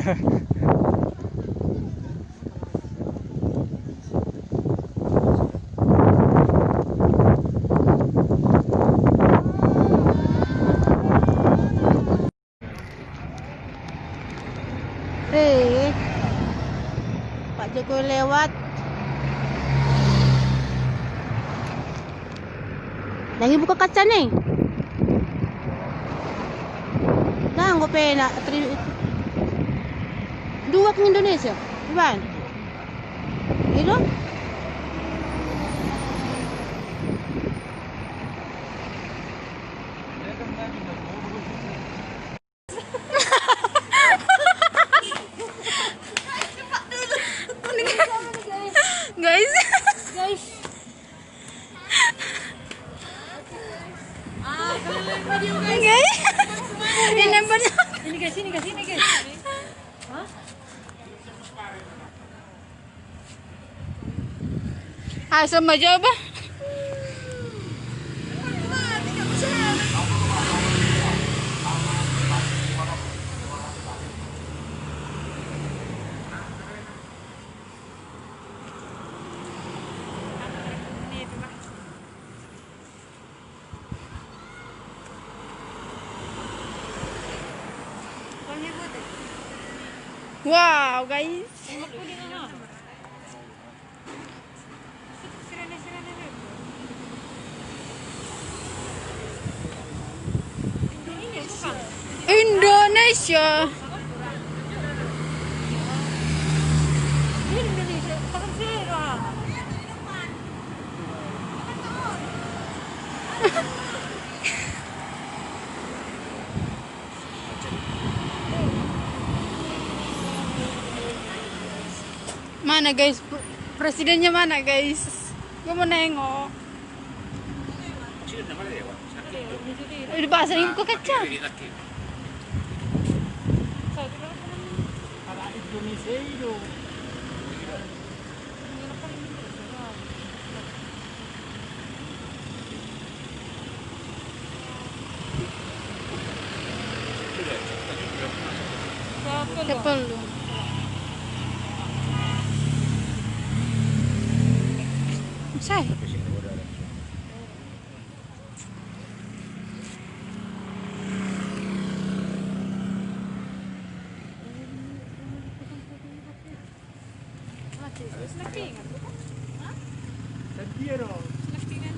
Pak Jokowi lewat. Lagi buka kaca nih. Nah, gue pena dua ke Indonesia, Iban. Itu? Guys. Guys. Ini namanya. Sini guys. Hah? Sama coba. Wow, guys. Indonesia. Mana guys? Presidennya mana guys? Gue mau nengok. Udah bahasa ini buka kaca. Perlu. Say. Snackingan. Hah? Snackingan. Snackingan.